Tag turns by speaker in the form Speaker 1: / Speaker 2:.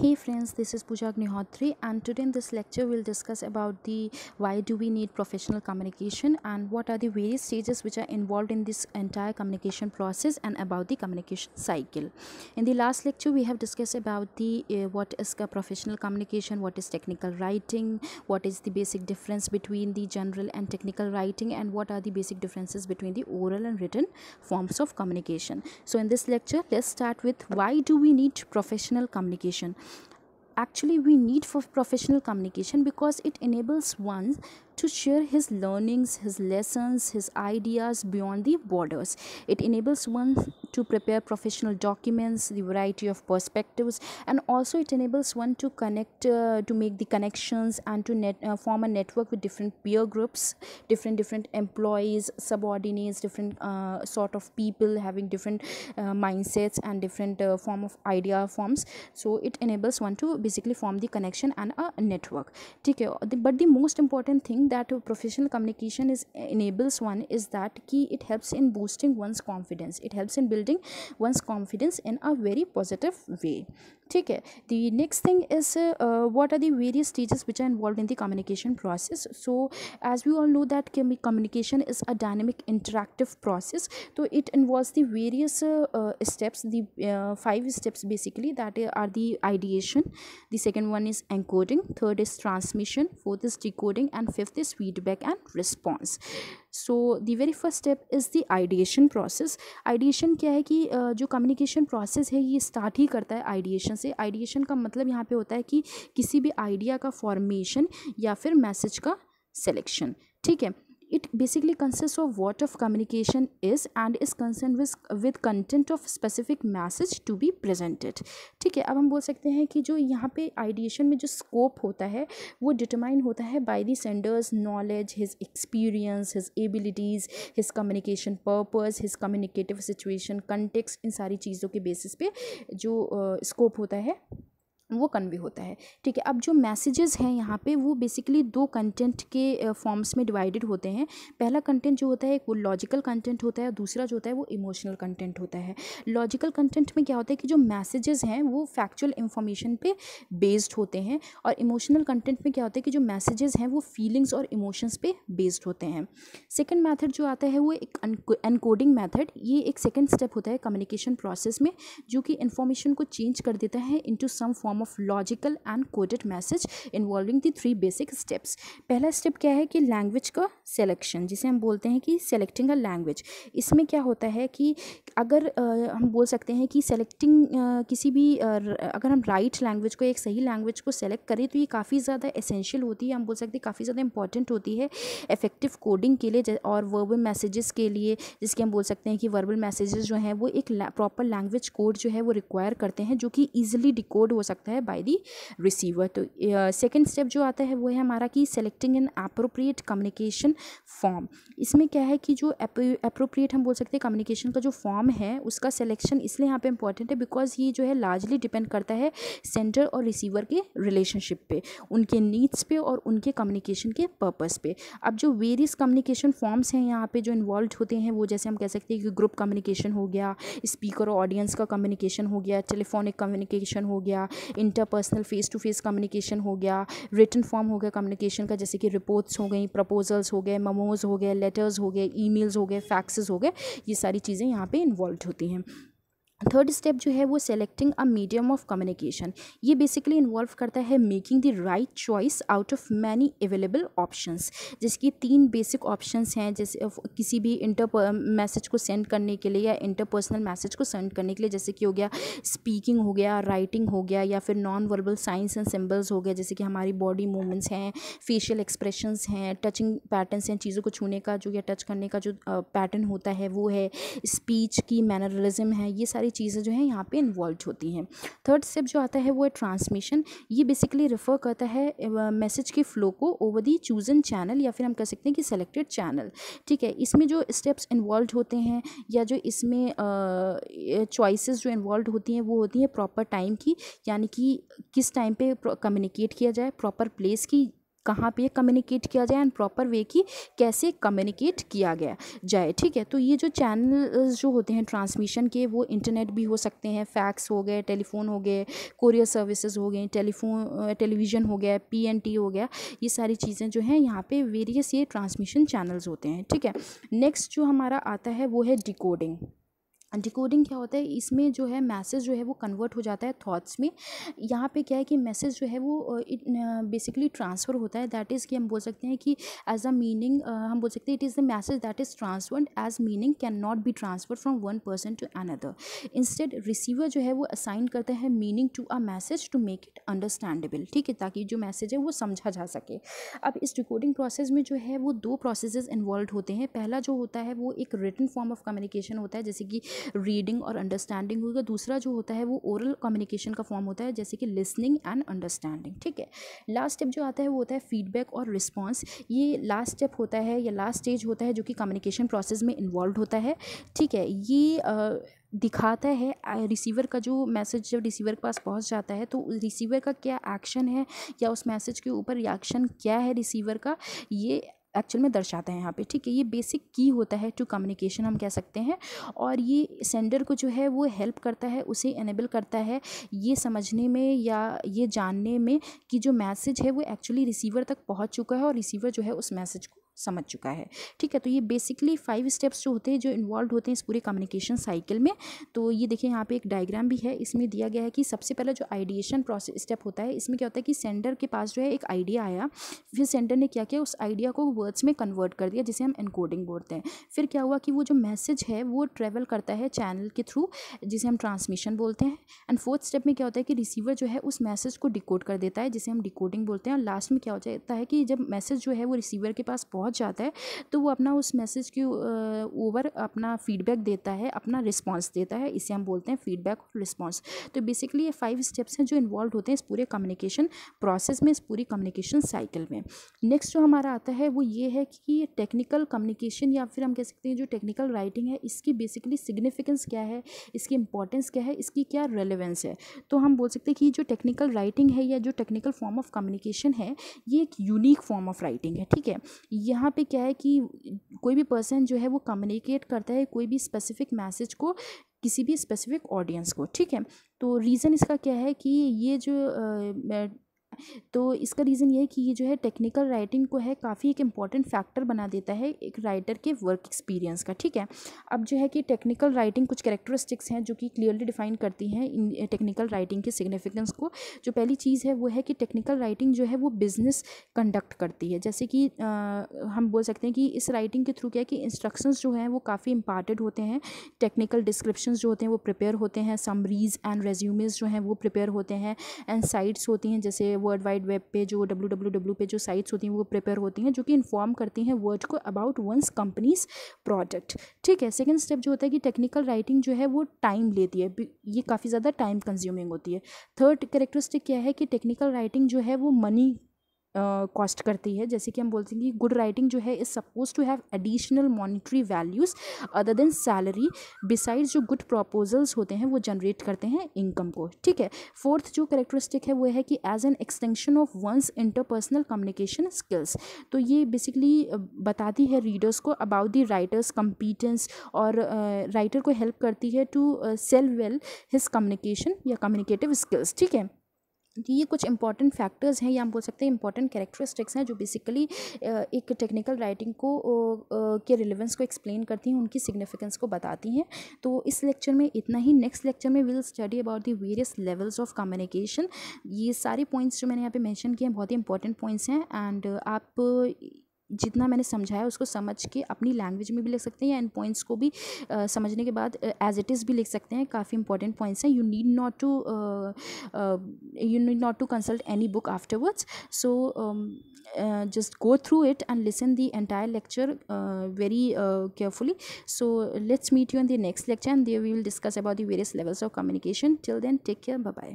Speaker 1: Hey friends, this is Pooja Agnihotri, and today in this lecture we'll discuss about the why do we need professional communication and what are the various stages which are involved in this entire communication process and about the communication cycle. In the last lecture we have discussed about the what is professional communication, what is technical writing, what is the basic difference between the general and technical writing, and what are the basic differences between the oral and written forms of communication. So in this lecture let's start with why do we need professional communication. Actually, we need for professional communication because it enables one to share his learnings, his lessons, his ideas beyond the borders. It enables one to prepare professional documents, the variety of perspectives, and also it enables one to connect, to make the connections and to form a network with different peer groups, different employees, subordinates, different sort of people having different mindsets and different form of idea forms. So it enables one to basically form the connection and a network. Okay, but the most important thing that professional communication is enables one is that it helps in boosting one's confidence. It helps in building one's confidence in a very positive way. Okay, the next thing is what are the various stages which are involved in the communication process. So as we all know that communication is a dynamic interactive process, so it involves the various steps, the 5 steps basically, that are the ideation, the second one is encoding, third is transmission, fourth is decoding, and fifth is feedback and response. So the very first step is the ideation process. Ideation क्या है कि जो communication process है ये start ही करता है ideation से. Ideation का मतलब यहाँ पे होता है कि किसी भी आइडिया का फॉर्मेशन या फिर मैसेज का सिलेक्शन. ठीक है, it basically consists of what of communication is and is concerned with content of specific message to be presented. ठीक है, अब हम बोल सकते हैं कि जो यहाँ पे आइडिएशन में जो स्कोप होता है वो डिटरमाइन होता है by the sender's knowledge, his experience, his abilities, his communication purpose, his communicative situation, context, इन सारी चीज़ों के बेसिस पे जो स्कोप होता है वो कन्वे होता है. ठीक है, अब जो मैसेजेस हैं यहाँ पे वो बेसिकली 2 कंटेंट के फॉर्म्स में डिवाइडेड होते हैं. पहला कंटेंट जो होता है वो लॉजिकल कंटेंट होता है, दूसरा जो होता है वो इमोशनल कंटेंट होता है. लॉजिकल कंटेंट में क्या होता है कि जो मैसेजेस हैं वो फैक्चुअल इंफॉर्मेशन पे बेस्ड होते हैं, और इमोशनल कंटेंट में क्या होता है कि जो मैसेजेस हैं वो फीलिंग्स और इमोशंस पे बेस्ड होते हैं. सेकेंड मैथड जो आता है वो एक एनकोडिंग मैथड. ये एक सेकेंड स्टेप होता है कम्युनिकेशन प्रोसेस में, जो कि इन्फॉर्मेशन को चेंज कर देता है into some form of logical and coded message involving the 3 basic steps. पहला स्टेप क्या है कि लैंग्वेज का सिलेक्शन, जिसे हम बोलते हैं कि सेलेक्टिंग अ लैंग्वेज. इसमें क्या होता है कि अगर हम बोल सकते हैं कि सेलेक्टिंग किसी भी अगर हम राइट लैंग्वेज को, एक सही लैंग्वेज को सेलेक्ट करें तो ये काफ़ी ज़्यादा एसेंशियल होती है. हम बोल सकते हैं काफ़ी ज़्यादा इंपॉर्टेंट होती है इफेक्टिव कोडिंग के लिए और वर्बल मैसेजेस के लिए, जिसके हम बोल सकते हैं कि वर्बल मैसेजेस जो हैं वो एक प्रॉपर लैंग्वेज कोड जो है वो रिक्वायर करते हैं, जो कि ईजिली डिकोड हो सकता है बाय द रिसीवर. तो सेकंड स्टेप जो आता है वो है हमारा कि selecting N appropriate communication form. इसमें क्या है कि जो एप्रोप्रिएट हम बोल सकते हैं कम्युनिकेशन का जो फॉर्म है उसका सिलेक्शन इसलिए यहाँ पे इंपॉर्टेंट है बिकॉज ये जो है लार्जली डिपेंड करता है सेंडर और रिसीवर के रिलेशनशिप पे, उनके नीड्स पे और उनके कम्युनिकेशन के पर्पस पे. अब जो वेरियस कम्युनिकेशन फॉर्म्स हैं यहाँ पे जो इन्वॉल्व होते हैं वो, जैसे हम कह सकते हैं कि ग्रुप कम्युनिकेशन हो गया, स्पीकर और ऑडियंस का कम्युनिकेशन हो गया, टेलीफोनिक कम्युनिकेशन हो गया, interpersonal face to face communication हो गया, रिटन फॉर्म हो गया कम्युनिकेशन का, जैसे कि रिपोर्ट्स हो गई, प्रपोजल्स हो गए, मेमोज हो गए, लेटर्स हो गए, ईमेल्स हो गए, फैक्सेस हो गए. ये सारी चीज़ें यहाँ पे इन्वॉल्व होती हैं. थर्ड स्टेप जो है वो selecting a medium of communication. ये बेसिकली इन्वॉल्व करता है making the right choice out of many available options. जिसकी 3 बेसिक ऑप्शंस हैं, जैसे किसी भी मैसेज को सेंड करने के लिए या इंटरपर्सनल मैसेज को सेंड करने के लिए, जैसे कि हो गया स्पीकिंग हो गया, राइटिंग हो गया, या फिर non verbal science and symbols हो गया, जैसे कि हमारी बॉडी मूवमेंट्स हैं, फेशियल एक्सप्रेशंस हैं, टचिंग पैटर्न्स हैं, चीज़ों को छूने का जो या टच करने का जो पैटर्न होता है वो है, स्पीच की मैनरलिज्म है, ये सारी चीज़ें जो हैं यहाँ पे इन्वॉल्व होती हैं. थर्ड स्टेप जो आता है वो है ट्रांसमिशन. ये बेसिकली रेफर करता है मैसेज के फ्लो को ओवर दी चूजन चैनल, या फिर हम कह सकते हैं कि सेलेक्टेड चैनल. ठीक है, इसमें जो स्टेप्स इन्वॉल्व होते हैं या जो इसमें चॉइसेस जो इन्वॉल्व होती हैं वो होती हैं प्रॉपर टाइम की, यानी कि किस टाइम पे कम्युनिकेट किया जाए, प्रॉपर प्लेस की, कहाँ पे कम्युनिकेट किया जाए एंड प्रॉपर वे की कैसे कम्युनिकेट किया गया जाए। ठीक है, तो ये जो चैनल जो होते हैं ट्रांसमिशन के, वो इंटरनेट भी हो सकते हैं, फैक्स हो गए, टेलीफोन हो गए, कोरियर सर्विसेज हो गए, टेलीविज़न हो गया, पीएनटी हो गया, ये सारी चीज़ें जो हैं यहाँ पे वेरियस ये ट्रांसमिशन चैनल्स होते हैं। ठीक है, नेक्स्ट जो हमारा आता है वो है डिकोडिंग। डिकोडिंग क्या होता है, इसमें जो है मैसेज जो है वो कन्वर्ट हो जाता है थॉट्स में। यहाँ पे क्या है कि मैसेज जो है वो बेसिकली ट्रांसफ़र होता है, दैट इज़ कि हम बोल सकते हैं कि एज अ मीनिंग हम बोल सकते हैं it is the message that is transferred as meaning can not be transfer from one person to another. Instead receiver जो है वो असाइन करता है meaning to a message to make it understandable. ठीक है, ताकि जो मैसेज है वो समझा जा सके। अब इस डिकोडिंग प्रोसेस में जो है वो दो प्रोसेसेस इन्वॉल्व होते हैं। पहला जो होता है वो एक रिटन फॉर्म ऑफ कम्युनिकेशन होता है, जैसे कि रीडिंग और अंडरस्टैंडिंग होगा। दूसरा जो होता है वो ओरल कम्युनिकेशन का फॉर्म होता है, जैसे कि लिसनिंग एंड अंडरस्टैंडिंग। ठीक है, लास्ट स्टेप जो आता है वो होता है फीडबैक और रिस्पॉन्स। ये लास्ट स्टेप होता है या लास्ट स्टेज होता है जो कि कम्युनिकेशन प्रोसेस में इन्वॉल्व होता है। ठीक है, ये दिखाता है रिसीवर का जो मैसेज जब रिसीवर के पास पहुंच जाता है तो रिसीवर का क्या एक्शन है या उस मैसेज के ऊपर रिएक्शन क्या है रिसीवर का, ये एक्चुअल में दर्शाता है यहाँ पे। ठीक है, ये बेसिक की होता है टू कम्युनिकेशन हम कह सकते हैं, और ये सेंडर को जो है वो हेल्प करता है, उसे एनेबल करता है ये समझने में या ये जानने में कि जो मैसेज है वो एक्चुअली रिसीवर तक पहुँच चुका है और रिसीवर जो है उस मैसेज को समझ चुका है। ठीक है, तो ये बेसिकली 5 स्टेप्स जो होते हैं जो इन्वॉल्व होते हैं इस पूरे कम्युनिकेशन साइकिल में। तो ये देखिए यहाँ पे एक डायग्राम भी है, इसमें दिया गया है कि सबसे पहला जो आइडिएशन प्रोसेस स्टेप होता है, इसमें क्या होता है कि सेंडर के पास जो है एक आइडिया आया, फिर सेंडर ने क्या किया, उस आइडिया को वर्ड्स में कन्वर्ट कर दिया, जिसे हम एनकोडिंग बोलते हैं। फिर क्या हुआ कि वो जो मैसेज है वो ट्रेवल करता है चैनल के थ्रू, जिसे हम ट्रांसमिशन बोलते हैं। एंड फोर्थ स्टेप में क्या होता है कि रिसीवर जो है उस मैसेज को डिकोड कर देता है, जिसे हम डिकोडिंग बोलते हैं। और लास्ट में क्या हो जाता है कि जब मैसेज जो है वो रिसीवर के पास पहुंच जाता है तो वो अपना उस मैसेज के ओवर अपना फीडबैक देता है, अपना रिस्पॉन्स देता है, इसे हम बोलते हैं फीडबैक और रिस्पॉन्स। तो बेसिकली ये 5 स्टेप्स हैं जो इन्वॉल्व होते हैं इस पूरे कम्युनिकेशन प्रोसेस में, इस पूरी कम्युनिकेशन साइकिल में। नेक्स्ट जो हमारा आता है वो ये है कि टेक्निकल कम्युनिकेशन या फिर हम कह सकते हैं जो टेक्निकल राइटिंग है, इसकी बेसिकली सिग्निफिकेंस क्या है, इसकी इंपॉर्टेंस क्या है, इसकी क्या रेलेवेंस है। तो हम बोल सकते हैं कि जो टेक्निकल राइटिंग है या जो टेक्निकल फॉर्म ऑफ कम्युनिकेशन है, ये एक यूनिक फॉर्म ऑफ राइटिंग है। ठीक है, यहाँ पे क्या है कि कोई भी पर्सन जो है वो कम्युनिकेट करता है कोई भी स्पेसिफिक मैसेज को किसी भी स्पेसिफिक ऑडियंस को। ठीक है, तो रीज़न इसका क्या है कि ये जो तो इसका रीज़न ये है कि ये जो है टेक्निकल राइटिंग को है काफ़ी एक इम्पॉर्टेंट फैक्टर बना देता है एक राइटर के वर्क एक्सपीरियंस का। ठीक है, अब जो है कि टेक्निकल राइटिंग कुछ कैरेक्टरिस्टिक्स हैं जो कि क्लियरली डिफाइन करती हैं इन टेक्निकल राइटिंग के सिग्निफिकेंस को। जो पहली चीज़ है वो है कि टेक्निकल राइटिंग जो है वो बिजनेस कंडक्ट करती है। जैसे कि हम बोल सकते हैं कि इस राइटिंग के थ्रू क्या है कि इंस्ट्रक्शंस जो हैं वो काफ़ी इम्पार्टेड होते हैं, टेक्निकल डिस्क्रिप्शंस जो होते हैं वो प्रिपेयर होते हैं, समरीज एंड रेज्यूमेज जो हैं वो प्रिपेयर होते हैं, एंड साइट्स होती हैं जैसे वर्ल्ड वाइड वेब पे जो www पे जो साइट्स होती हैं वो प्रिपेयर होती हैं, जो कि इन्फॉर्म करती हैं वर्ड को अबाउट वंस कंपनीज प्रोडक्ट। ठीक है, सेकंड स्टेप जो होता है कि टेक्निकल राइटिंग जो है वो टाइम लेती है, ये काफ़ी ज़्यादा टाइम कंज्यूमिंग होती है। थर्ड कैरेक्टरिस्टिक क्या है कि टेक्निकल राइटिंग जो है वो मनी कॉस्ट करती है। जैसे कि हम बोलते हैं कि गुड राइटिंग जो है is suppose to have additional monetary values other than salary, besides जो गुड प्रपोजल्स होते हैं वो जनरेट करते हैं इनकम को। ठीक है, फोर्थ जो कैरेक्टरिस्टिक है वो है कि as an extension of one's interpersonal communication skills. तो ये बेसिकली बताती है रीडर्स को अबाउट द राइटर्स कम्पिटेंस, और राइटर को हेल्प करती है to sell well his communication या कम्युनिकेटिव स्किल्स। ठीक है, ये कुछ इंपॉर्टेंट फैक्टर्स हैं या हम बोल सकते हैं इंपॉर्टेंट कैरेक्टरिस्टिक्स हैं जो बेसिकली एक टेक्निकल राइटिंग को के रिलेवेंस को एक्सप्लेन करती हैं, उनकी सिग्निफिकेंस को बताती हैं। तो इस लेक्चर में इतना ही। नेक्स्ट लेक्चर में will study about the various levels of communication. ये सारे पॉइंट्स जो मैंने यहाँ पे मेंशन किए हैं बहुत ही इंपॉर्टेंट पॉइंट्स हैं, एंड आप जितना मैंने समझाया उसको समझ के अपनी लैंग्वेज में भी लिख सकते हैं, या इन पॉइंट्स को भी समझने के बाद एज इट इज़ भी लिख सकते हैं। काफ़ी इंपॉर्टेंट पॉइंट्स हैं। You need not to consult any book afterwards, so just go through it and listen the entire lecture very carefully. So let's meet you in the next lecture, and there we will discuss about the various levels of communication. Till then, take care. Bye bye.